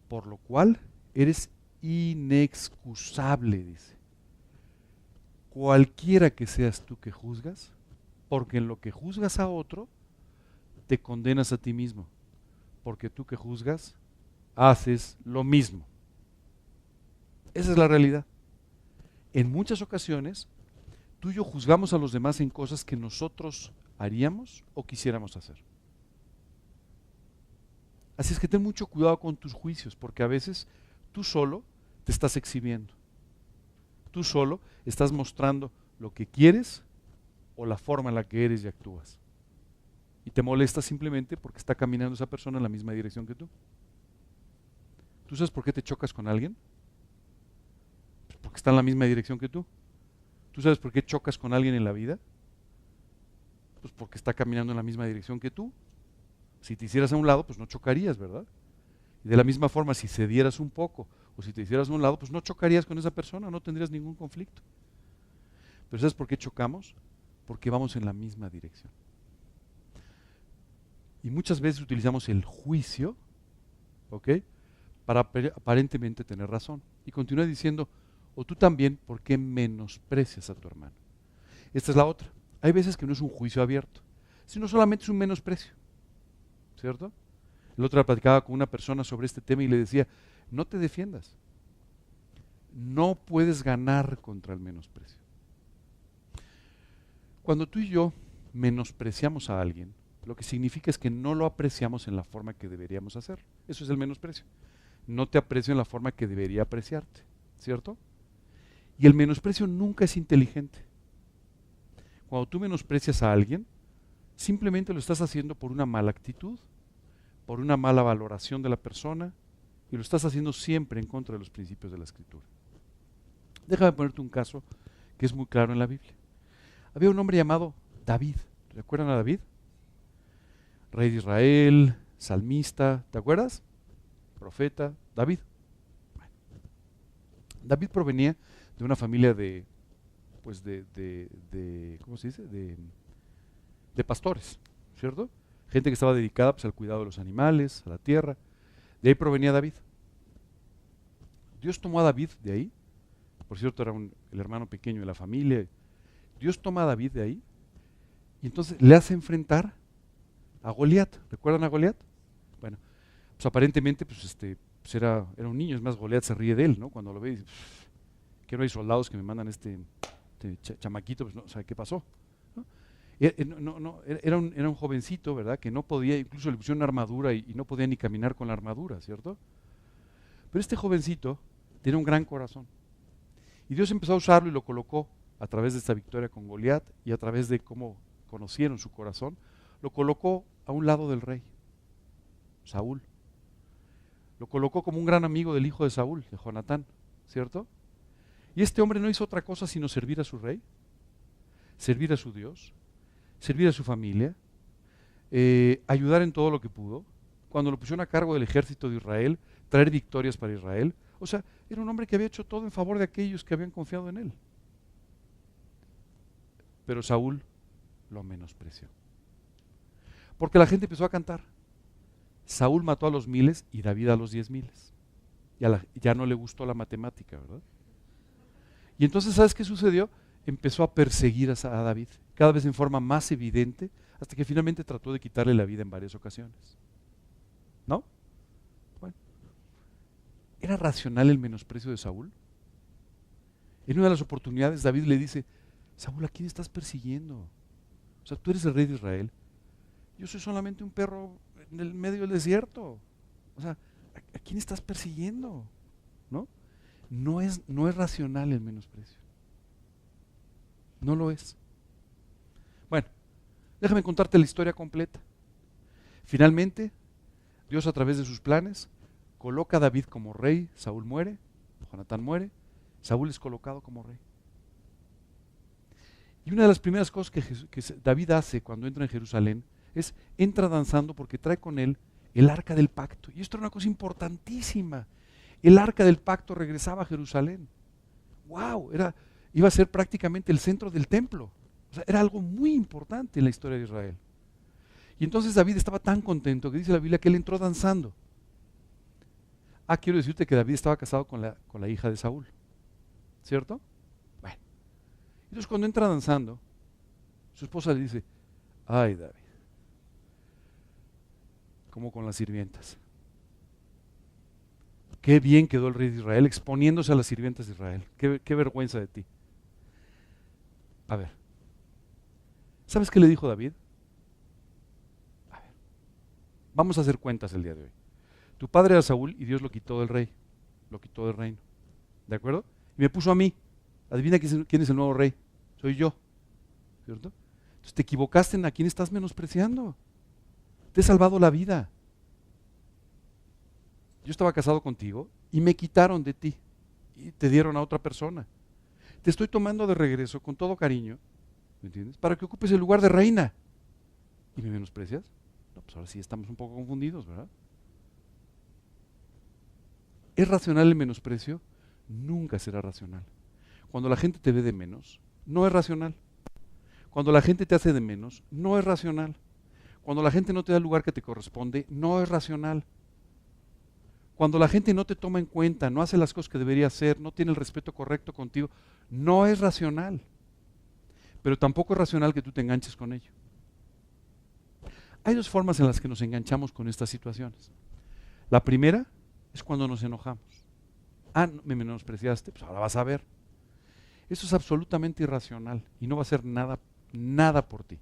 Speaker 1: por lo cual eres inexcusable, dice. Cualquiera que seas tú que juzgas, porque en lo que juzgas a otro, te condenas a ti mismo, porque tú que juzgas, haces lo mismo. Esa es la realidad. En muchas ocasiones, tú y yo juzgamos a los demás en cosas que nosotros haríamos o quisiéramos hacer. Así es que ten mucho cuidado con tus juicios, porque a veces tú solo te estás exhibiendo. Tú solo estás mostrando lo que quieres o la forma en la que eres y actúas. Y te molesta simplemente porque está caminando esa persona en la misma dirección que tú. ¿Tú sabes por qué te chocas con alguien? Pues porque está en la misma dirección que tú. ¿Tú sabes por qué chocas con alguien en la vida? Pues porque está caminando en la misma dirección que tú. Si te hicieras a un lado, pues no chocarías, ¿verdad? Y de la misma forma, si cedieras un poco o si te hicieras a un lado, pues no chocarías con esa persona, no tendrías ningún conflicto. Pero ¿sabes por qué chocamos? Porque vamos en la misma dirección. Y muchas veces utilizamos el juicio, ¿ok?, para aparentemente tener razón. Y continúa diciendo, o tú también, ¿por qué menosprecias a tu hermano? Esta es la otra. hay veces que no es un juicio abierto, sino solamente es un menosprecio, ¿cierto? El otro día platicaba con una persona sobre este tema y le decía, no te defiendas, no puedes ganar contra el menosprecio. Cuando tú y yo menospreciamos a alguien, lo que significa es que no lo apreciamos en la forma que deberíamos hacer. Eso es el menosprecio. No te aprecio en la forma que debería apreciarte, ¿cierto? Y el menosprecio nunca es inteligente. Cuando tú menosprecias a alguien, simplemente lo estás haciendo por una mala actitud, por una mala valoración de la persona, y lo estás haciendo siempre en contra de los principios de la Escritura. Déjame ponerte un caso que es muy claro en la Biblia. Había un hombre llamado David. ¿Recuerdan a David? Rey de Israel, salmista, ¿te acuerdas? Profeta, David. Bueno, David provenía de una familia ¿cómo se dice? De pastores, ¿cierto? Gente que estaba dedicada pues, al cuidado de los animales, a la tierra. De ahí provenía David. Dios tomó a David de ahí. Por cierto, era el hermano pequeño de la familia. Dios toma a David de ahí y entonces le hace enfrentar a Goliat. ¿Recuerdan a Goliat? Bueno, pues aparentemente pues era un niño, es más, Goliat se ríe de él, ¿no? Cuando lo ve y dice, que no hay soldados que me mandan este chamaquito, pues no, ¿sabe qué pasó? ¿No? Era un jovencito, ¿verdad? Que no podía, incluso le pusieron una armadura y no podía ni caminar con la armadura, ¿cierto? Pero este jovencito tiene un gran corazón. Y Dios empezó a usarlo y lo colocó a través de esta victoria con Goliat y a través de cómo conocieron su corazón, lo colocó a un lado del rey, Saúl. Lo colocó como un gran amigo del hijo de Saúl, de Jonatán, ¿cierto? Y este hombre no hizo otra cosa sino servir a su rey, servir a su Dios, servir a su familia, ayudar en todo lo que pudo. Cuando lo pusieron a cargo del ejército de Israel, traer victorias para Israel. O sea, era un hombre que había hecho todo en favor de aquellos que habían confiado en él. Pero Saúl lo menospreció. Porque la gente empezó a cantar. Saúl mató a los 1000 y David a los 10,000. Ya no le gustó la matemática, ¿verdad? Y entonces, ¿sabes qué sucedió? Empezó a perseguir a David, cada vez en forma más evidente, hasta que finalmente trató de quitarle la vida en varias ocasiones. ¿No? Bueno. ¿Era racional el menosprecio de Saúl? En una de las oportunidades David le dice, Saúl, ¿a quién estás persiguiendo? O sea, tú eres el rey de Israel. Yo soy solamente un perro en el medio del desierto. O sea, ¿a quién estás persiguiendo? ¿No? No es racional el menosprecio. No lo es. Bueno, déjame contarte la historia completa. Finalmente, Dios a través de sus planes coloca a David como rey, Saúl muere, Jonatán muere, Saúl es colocado como rey. Y una de las primeras cosas que David hace cuando entra en Jerusalén es entra danzando porque trae con él el arca del pacto. Y esto era una cosa importantísima. El arca del pacto regresaba a Jerusalén. ¡Wow! Iba a ser prácticamente el centro del templo. O sea, era algo muy importante en la historia de Israel. Y entonces David estaba tan contento que dice la Biblia que él entró danzando. Quiero decirte que David estaba casado con la hija de Saúl. ¿Cierto? Bueno. Entonces cuando entra danzando, su esposa le dice, ay David, como con las sirvientas. Qué bien quedó el rey de Israel exponiéndose a las sirvientas de Israel. Qué vergüenza de ti. A ver, ¿sabes qué le dijo David? A ver, vamos a hacer cuentas el día de hoy. Tu padre era Saúl y Dios lo quitó del rey, lo quitó del reino. ¿De acuerdo? Y me puso a mí. Adivina quién es el nuevo rey. Soy yo. ¿Cierto? Entonces te equivocaste en a quién estás menospreciando. Te he salvado la vida. Yo estaba casado contigo y me quitaron de ti y te dieron a otra persona. Te estoy tomando de regreso con todo cariño, ¿me entiendes? Para que ocupes el lugar de reina. ¿Y me menosprecias? No, pues ahora sí estamos un poco confundidos, ¿verdad? ¿Es racional el menosprecio? Nunca será racional. Cuando la gente te ve de menos, no es racional. Cuando la gente te hace de menos, no es racional. Cuando la gente no te da el lugar que te corresponde, no es racional. Cuando la gente no te toma en cuenta, no hace las cosas que debería hacer, no tiene el respeto correcto contigo, no es racional. pero tampoco es racional que tú te enganches con ello. Hay dos formas en las que nos enganchamos con estas situaciones. La primera es cuando nos enojamos. Ah, me menospreciaste, pues ahora vas a ver. Eso es absolutamente irracional y no va a hacer nada, nada por ti.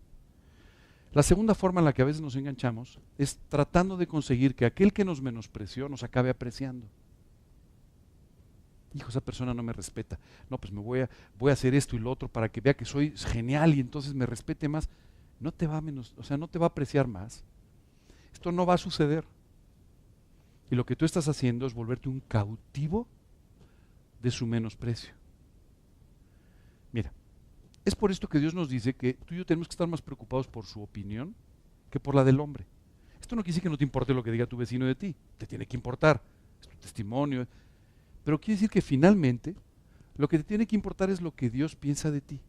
Speaker 1: La segunda forma en la que a veces nos enganchamos es tratando de conseguir que aquel que nos menospreció nos acabe apreciando. Hijo, esa persona no me respeta. No, pues voy a hacer esto y lo otro para que vea que soy genial y entonces me respete más. No te va a no te va a apreciar más. Esto no va a suceder. Y lo que tú estás haciendo es volverte un cautivo de su menosprecio. Mira, es por esto que Dios nos dice que tú y yo tenemos que estar más preocupados por su opinión que por la del hombre. Esto no quiere decir que no te importe lo que diga tu vecino de ti, te tiene que importar, es tu testimonio, pero quiere decir que finalmente lo que te tiene que importar es lo que Dios piensa de ti.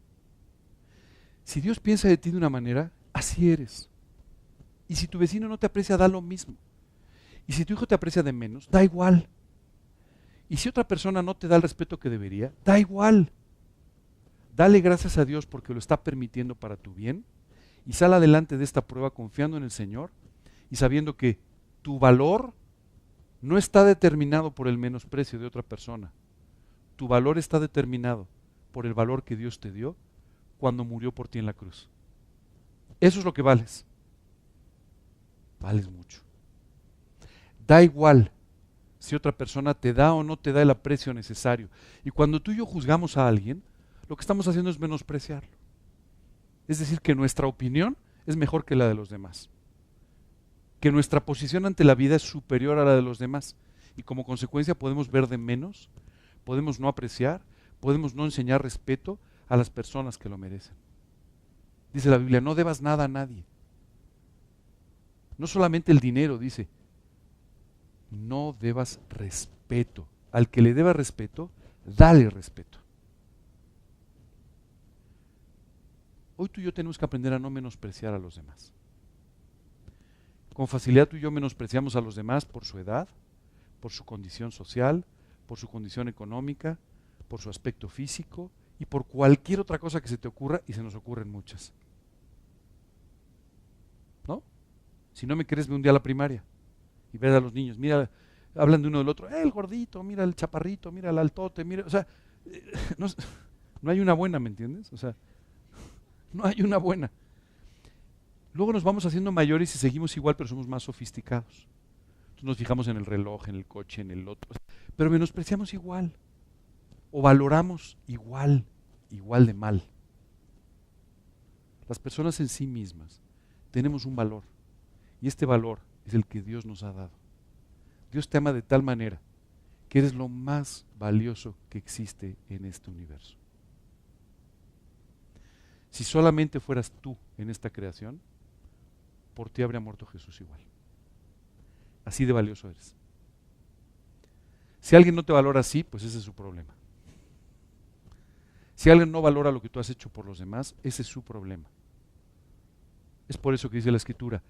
Speaker 1: Si Dios piensa de ti de una manera, así eres. Y si tu vecino no te aprecia, da lo mismo. Y si tu hijo te aprecia de menos, da igual. Y si otra persona no te da el respeto que debería, da igual. Dale gracias a Dios porque lo está permitiendo para tu bien y sal adelante de esta prueba confiando en el Señor y sabiendo que tu valor no está determinado por el menosprecio de otra persona. Tu valor está determinado por el valor que Dios te dio cuando murió por ti en la cruz. Eso es lo que vales. Vales mucho. Da igual si otra persona te da o no te da el aprecio necesario. Y cuando tú y yo juzgamos a alguien, lo que estamos haciendo es menospreciarlo. Es decir, que nuestra opinión es mejor que la de los demás. Que nuestra posición ante la vida es superior a la de los demás. Y como consecuencia podemos ver de menos, podemos no apreciar, podemos no enseñar respeto a las personas que lo merecen. Dice la Biblia, no debas nada a nadie. No solamente el dinero, dice, no debas respeto. Al que le debas respeto, dale respeto. Hoy tú y yo tenemos que aprender a no menospreciar a los demás. Con facilidad tú y yo menospreciamos a los demás por su edad, por su condición social, por su condición económica, por su aspecto físico y por cualquier otra cosa que se te ocurra, y se nos ocurren muchas. ¿No? Si no me crees, ve un día a la primaria y ves a los niños, mira, hablan de uno del otro, el gordito, mira el chaparrito, mira el altote, mira, o sea, no hay una buena, ¿me entiendes? O sea, no hay una buena. Luego nos vamos haciendo mayores y seguimos igual, pero somos más sofisticados. Entonces nos fijamos en el reloj, en el coche, en el otro, pero menospreciamos igual, o valoramos igual de mal. Las personas en sí mismas tenemos un valor, y este valor es el que Dios nos ha dado. Dios te ama de tal manera que eres lo más valioso que existe en este universo. Si solamente fueras tú en esta creación, por ti habría muerto Jesús igual. Así de valioso eres. Si alguien no te valora así, pues ese es su problema. Si alguien no valora lo que tú has hecho por los demás, ese es su problema. Es por eso que dice la Escritura,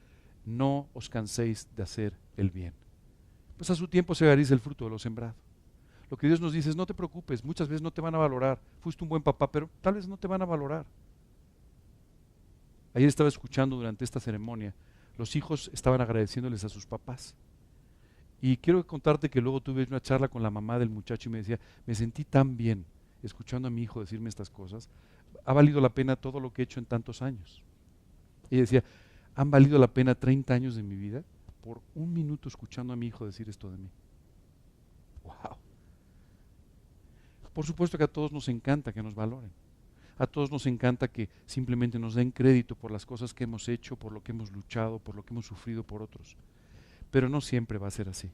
Speaker 1: no os canséis de hacer el bien. Pues a su tiempo segaréis el fruto de lo sembrado. Lo que Dios nos dice es, no te preocupes, muchas veces no te van a valorar. Fuiste un buen papá, pero tal vez no te van a valorar. Ayer estaba escuchando durante esta ceremonia, los hijos estaban agradeciéndoles a sus papás. Y quiero contarte que luego tuve una charla con la mamá del muchacho y me decía, me sentí tan bien escuchando a mi hijo decirme estas cosas. Ha valido la pena todo lo que he hecho en tantos años. Ella decía, han valido la pena 30 años de mi vida por un minuto escuchando a mi hijo decir esto de mí. ¡Wow! Por supuesto que a todos nos encanta que nos valoren. A todos nos encanta que simplemente nos den crédito por las cosas que hemos hecho, por lo que hemos luchado, por lo que hemos sufrido por otros. Pero no siempre va a ser así.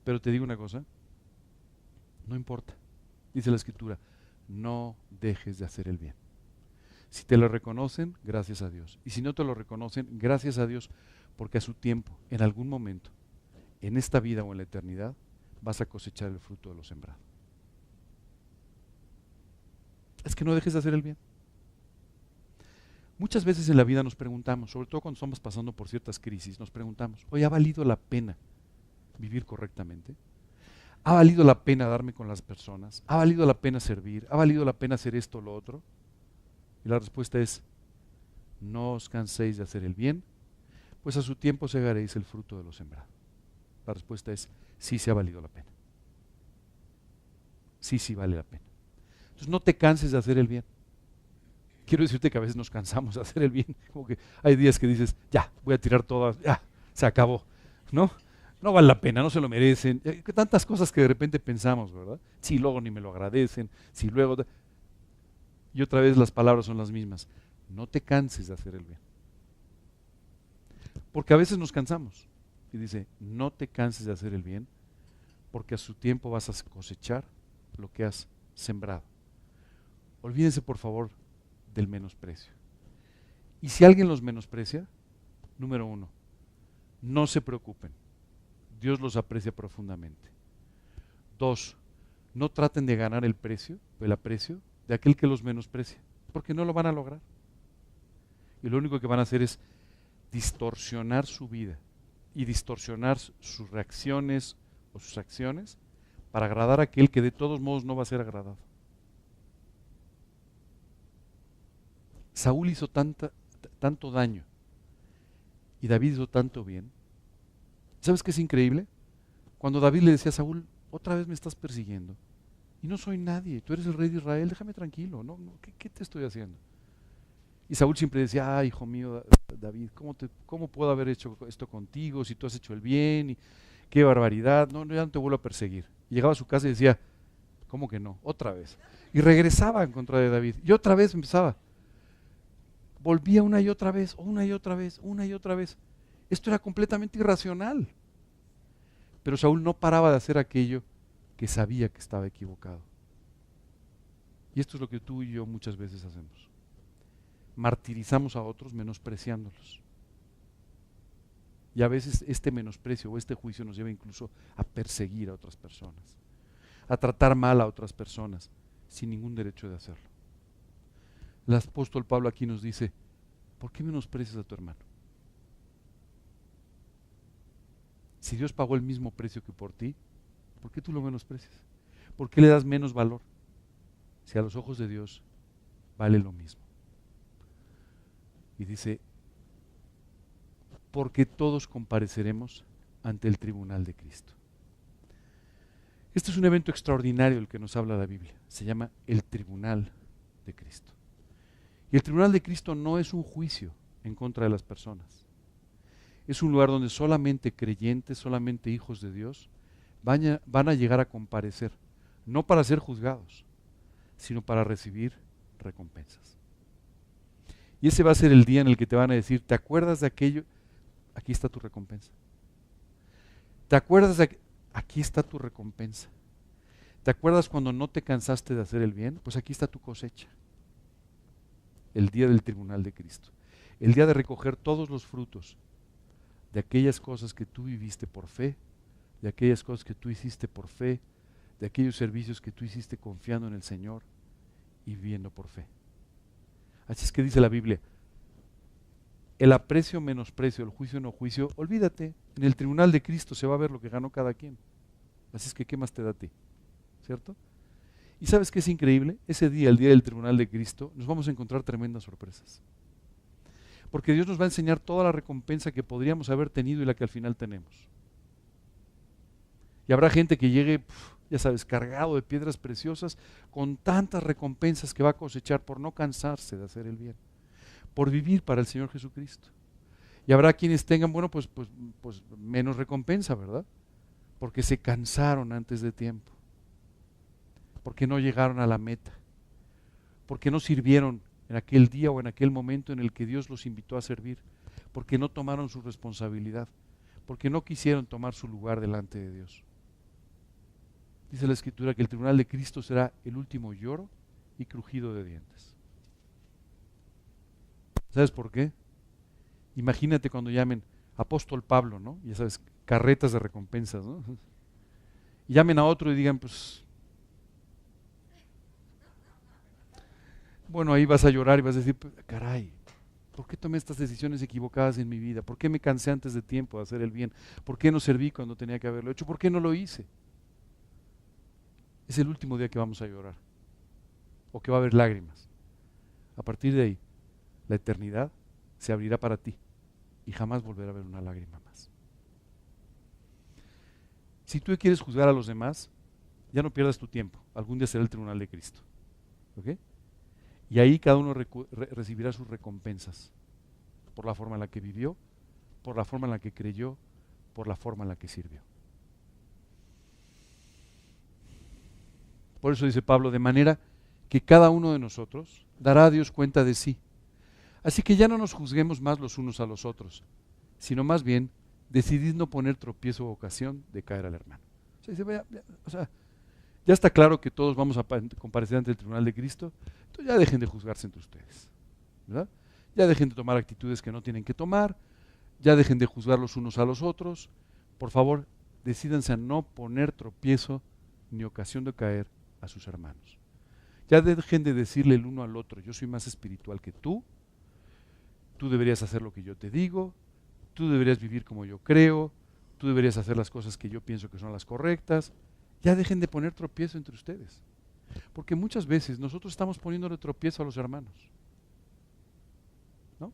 Speaker 1: Pero te digo una cosa, no importa. Dice la Escritura, no dejes de hacer el bien. Si te lo reconocen, gracias a Dios. Y si no te lo reconocen, gracias a Dios, porque a su tiempo, en algún momento, en esta vida o en la eternidad, vas a cosechar el fruto de lo sembrado. Es que no dejes de hacer el bien. Muchas veces en la vida nos preguntamos, sobre todo cuando estamos pasando por ciertas crisis, nos preguntamos, oye, ¿ha valido la pena vivir correctamente? ¿Ha valido la pena darme con las personas? ¿Ha valido la pena servir? ¿Ha valido la pena hacer esto o lo otro? Y la respuesta es, no os canséis de hacer el bien, pues a su tiempo segaréis el fruto de lo sembrado. La respuesta es, sí se ha valido la pena. Sí, sí vale la pena. Entonces no te canses de hacer el bien. Quiero decirte que a veces nos cansamos de hacer el bien. Como que hay días que dices, ya, voy a tirar todas, ya, se acabó. ¿No? No vale la pena, no se lo merecen. Tantas cosas que de repente pensamos, ¿verdad? Si luego ni me lo agradecen, si luego... Y otra vez las palabras son las mismas. No te canses de hacer el bien. Porque a veces nos cansamos. Y dice, no te canses de hacer el bien, porque a su tiempo vas a cosechar lo que has sembrado. Olvídense, por favor, del menosprecio. Y si alguien los menosprecia, número 1, no se preocupen. Dios los aprecia profundamente. 2, no traten de ganar el aprecio de aquel que los menosprecia, porque no lo van a lograr. Y lo único que van a hacer es distorsionar su vida y distorsionar sus reacciones o sus acciones para agradar a aquel que de todos modos no va a ser agradado. Saúl hizo tanto daño y David hizo tanto bien. ¿Sabes qué es increíble? Cuando David le decía a Saúl, otra vez me estás persiguiendo y no soy nadie, tú eres el rey de Israel, déjame tranquilo, ¿qué te estoy haciendo? Y Saúl siempre decía, ay, hijo mío, David, ¿cómo puedo haber hecho esto contigo si tú has hecho el bien? Y qué barbaridad, no, ya no te vuelvo a perseguir. Y llegaba a su casa y decía, ¿cómo que no? Otra vez. Y regresaba en contra de David. Y otra vez empezaba. Volvía una y otra vez, una y otra vez, una y otra vez. Esto era completamente irracional. Pero Saúl no paraba de hacer aquello que sabía que estaba equivocado. Y esto es lo que tú y yo muchas veces hacemos. Martirizamos a otros menospreciándolos. Y a veces este menosprecio o este juicio nos lleva incluso a perseguir a otras personas, a tratar mal a otras personas sin ningún derecho de hacerlo. El apóstol Pablo aquí nos dice, ¿por qué menosprecias a tu hermano? Si Dios pagó el mismo precio que por ti, ¿por qué tú lo menosprecias? ¿Por qué le das menos valor? Si a los ojos de Dios vale lo mismo. Y dice, porque todos compareceremos ante el tribunal de Cristo. Este es un evento extraordinario del que nos habla la Biblia. Se llama el tribunal de Cristo. Y el tribunal de Cristo no es un juicio en contra de las personas. Es un lugar donde solamente creyentes, solamente hijos de Dios van a llegar a comparecer, no para ser juzgados, sino para recibir recompensas. Y ese va a ser el día en el que te van a decir, ¿te acuerdas de aquello? Aquí está tu recompensa. ¿Te acuerdas de aquí está tu recompensa? ¿Te acuerdas cuando no te cansaste de hacer el bien? Pues aquí está tu cosecha. El día del tribunal de Cristo. El día de recoger todos los frutos de aquellas cosas que tú viviste por fe, de aquellas cosas que tú hiciste por fe, de aquellos servicios que tú hiciste confiando en el Señor y viviendo por fe. Así es que dice la Biblia, el aprecio, menosprecio, el juicio, no juicio, olvídate, en el tribunal de Cristo se va a ver lo que ganó cada quien. Así es que, ¿qué más te da a ti? ¿Cierto? ¿Y sabes qué es increíble? Ese día, el día del tribunal de Cristo, nos vamos a encontrar tremendas sorpresas. Porque Dios nos va a enseñar toda la recompensa que podríamos haber tenido y la que al final tenemos. Y habrá gente que llegue, ya sabes, cargado de piedras preciosas, con tantas recompensas que va a cosechar por no cansarse de hacer el bien, por vivir para el Señor Jesucristo. Y habrá quienes tengan, bueno, pues menos recompensa, ¿verdad? Porque se cansaron antes de tiempo, porque no llegaron a la meta, porque no sirvieron en aquel día o en aquel momento en el que Dios los invitó a servir, porque no tomaron su responsabilidad, porque no quisieron tomar su lugar delante de Dios. Dice la Escritura que el tribunal de Cristo será el último lloro y crujido de dientes. ¿Sabes por qué? Imagínate cuando llamen apóstol Pablo, ¿no? Ya sabes, carretas de recompensas, ¿no? Y llamen a otro y digan, pues, bueno, ahí vas a llorar y vas a decir, caray, ¿por qué tomé estas decisiones equivocadas en mi vida? ¿Por qué me cansé antes de tiempo de hacer el bien? ¿Por qué no serví cuando tenía que haberlo hecho? ¿Por qué no lo hice? Es el último día que vamos a llorar, o que va a haber lágrimas. a partir de ahí, la eternidad se abrirá para ti y jamás volverá a haber una lágrima más. Si tú quieres juzgar a los demás, ya no pierdas tu tiempo. Algún día será el tribunal de Cristo. ¿Ok? Y ahí cada uno recibirá sus recompensas por la forma en la que vivió, por la forma en la que creyó, por la forma en la que sirvió. Por eso dice Pablo, de manera que cada uno de nosotros dará a Dios cuenta de sí. Así que ya no nos juzguemos más los unos a los otros, sino más bien decidid no poner tropiezo o ocasión de caer al hermano. O sea, ya está claro que todos vamos a comparecer ante el tribunal de Cristo, entonces ya dejen de juzgarse entre ustedes, ¿verdad? Ya dejen de tomar actitudes que no tienen que tomar, ya dejen de juzgar los unos a los otros. Por favor, decídanse a no poner tropiezo ni ocasión de caer a sus hermanos. Ya dejen de decirle el uno al otro, yo soy más espiritual que tú deberías hacer lo que yo te digo, tú deberías vivir como yo creo, tú deberías hacer las cosas que yo pienso que son las correctas. Ya dejen de poner tropiezo entre ustedes. Porque muchas veces nosotros estamos poniéndole tropiezo a los hermanos. ¿No?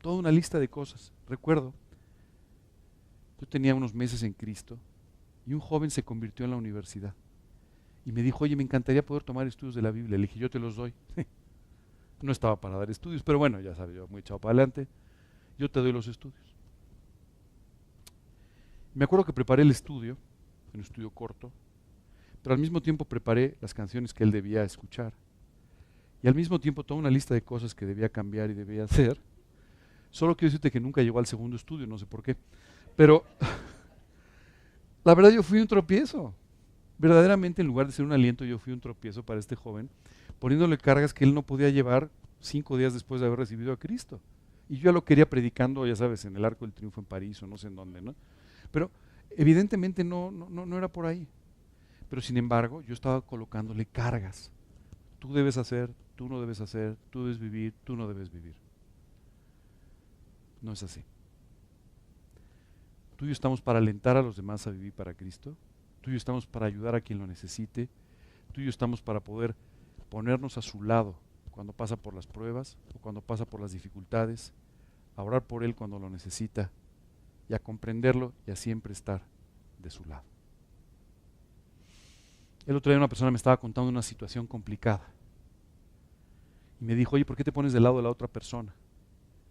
Speaker 1: Toda una lista de cosas. Recuerdo, yo tenía unos meses en Cristo y un joven se convirtió en la universidad. Y me dijo, oye, me encantaría poder tomar estudios de la Biblia. Le dije, yo te los doy. No estaba para dar estudios, pero bueno, ya sabes, yo muy echado para adelante. Yo te doy los estudios. Me acuerdo que preparé el estudio, un estudio corto, pero al mismo tiempo preparé las canciones que él debía escuchar. Y al mismo tiempo toda una lista de cosas que debía cambiar y debía hacer. Solo quiero decirte que nunca llegó al segundo estudio, no sé por qué. Pero la verdad yo fui un tropiezo. Verdaderamente, en lugar de ser un aliento, yo fui un tropiezo para este joven, poniéndole cargas que él no podía llevar 5 días después de haber recibido a Cristo. Y yo ya lo quería predicando, ya sabes, en el Arco del Triunfo en París o no sé en dónde, ¿no? Pero evidentemente no era por ahí. Pero sin embargo, yo estaba colocándole cargas. Tú debes hacer, tú no debes hacer, tú debes vivir, tú no debes vivir. No es así. Tú y yo estamos para alentar a los demás a vivir para Cristo. Tú y yo estamos para ayudar a quien lo necesite. Tú y yo estamos para poder ponernos a su lado cuando pasa por las pruebas o cuando pasa por las dificultades, a orar por él cuando lo necesita y a comprenderlo y a siempre estar de su lado. El otro día una persona me estaba contando una situación complicada y me dijo, oye, ¿por qué te pones del lado de la otra persona?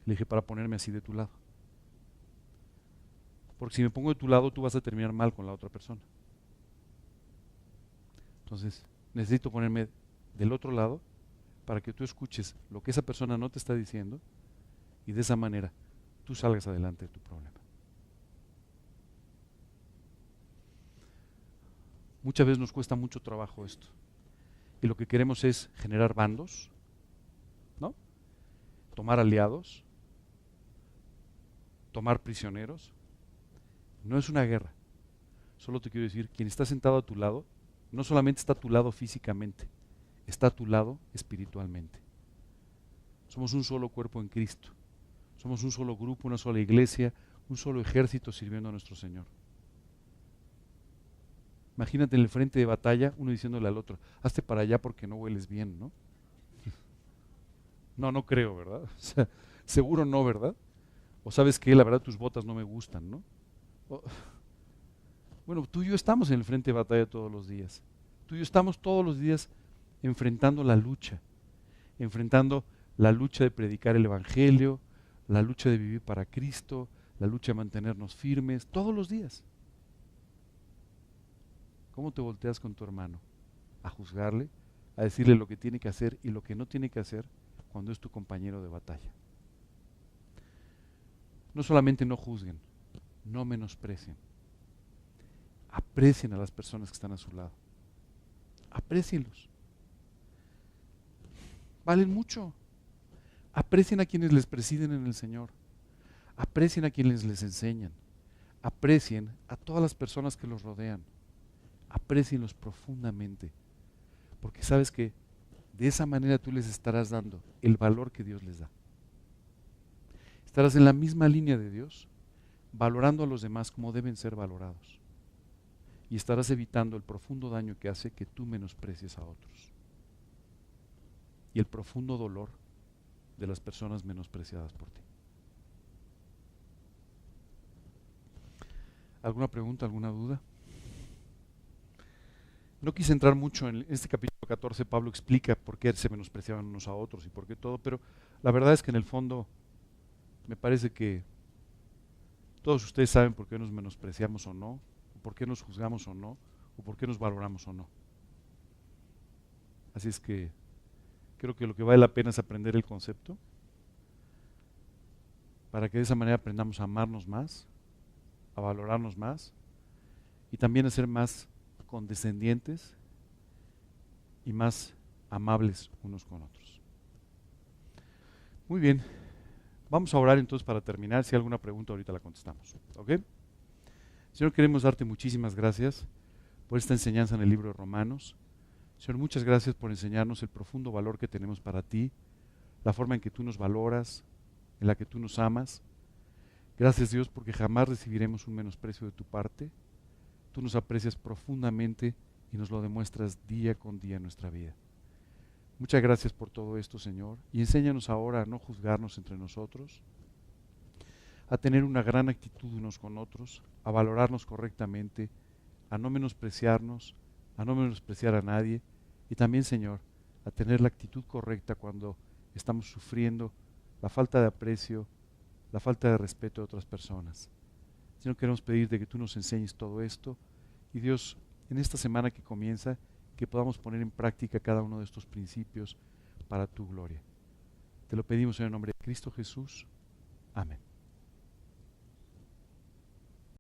Speaker 1: Le dije, para ponerme así de tu lado. Porque si me pongo de tu lado, tú vas a terminar mal con la otra persona. Entonces, necesito ponerme del otro lado para que tú escuches lo que esa persona no te está diciendo y de esa manera tú salgas adelante de tu problema. Muchas veces nos cuesta mucho trabajo esto y lo que queremos es generar bandos, ¿no? Tomar aliados, tomar prisioneros. No es una guerra. Solo te quiero decir, quien está sentado a tu lado no solamente está a tu lado físicamente, está a tu lado espiritualmente. Somos un solo cuerpo en Cristo. Somos un solo grupo, una sola iglesia, un solo ejército sirviendo a nuestro Señor. Imagínate en el frente de batalla, uno diciéndole al otro, hazte para allá porque no hueles bien, ¿no? No creo, ¿verdad? O sea, seguro no, ¿verdad? O sabes qué, la verdad tus botas no me gustan, ¿no? Bueno, tú y yo estamos en el frente de batalla todos los días. Tú y yo estamos todos los días enfrentando la lucha de predicar el Evangelio, la lucha de vivir para Cristo, la lucha de mantenernos firmes, todos los días. ¿Cómo te volteas con tu hermano? A juzgarle, a decirle lo que tiene que hacer y lo que no tiene que hacer cuando es tu compañero de batalla. No solamente no juzguen, no menosprecien. Aprecien a las personas que están a su lado. Aprecienlos. Valen mucho. Aprecien a quienes les presiden en el Señor. Aprecien a quienes les enseñan. Aprecien a todas las personas que los rodean. Aprecienlos profundamente. Porque sabes que de esa manera tú les estarás dando el valor que Dios les da. Estarás en la misma línea de Dios, valorando a los demás como deben ser valorados. Y estarás evitando el profundo daño que hace que tú menosprecies a otros. Y el profundo dolor de las personas menospreciadas por ti. ¿Alguna pregunta, alguna duda? No quise entrar mucho en este capítulo 14. Pablo explica por qué se menospreciaban unos a otros y por qué todo, pero la verdad es que en el fondo me parece que todos ustedes saben por qué nos menospreciamos o no, o por qué nos juzgamos o no, o por qué nos valoramos o no. Así es que creo que lo que vale la pena es aprender el concepto, para que de esa manera aprendamos a amarnos más, a valorarnos más y también a ser más condescendientes y más amables unos con otros. Muy bien, vamos a orar entonces para terminar. Si hay alguna pregunta ahorita la contestamos, ¿ok? Señor, queremos darte muchísimas gracias por esta enseñanza en el libro de Romanos. Señor, muchas gracias por enseñarnos el profundo valor que tenemos para ti, la forma en que tú nos valoras, en la que tú nos amas. Gracias, Dios, porque jamás recibiremos un menosprecio de tu parte. Tú nos aprecias profundamente y nos lo demuestras día con día en nuestra vida. Muchas gracias por todo esto, Señor, y enséñanos ahora a no juzgarnos entre nosotros, a tener una gran actitud unos con otros, a valorarnos correctamente, a no menospreciarnos, a no menospreciar a nadie, y también, Señor, a tener la actitud correcta cuando estamos sufriendo la falta de aprecio, la falta de respeto de otras personas. Señor, queremos pedirte que tú nos enseñes todo esto, y Dios, en esta semana que comienza, que podamos poner en práctica cada uno de estos principios para tu gloria. Te lo pedimos en el nombre de Cristo Jesús. Amén.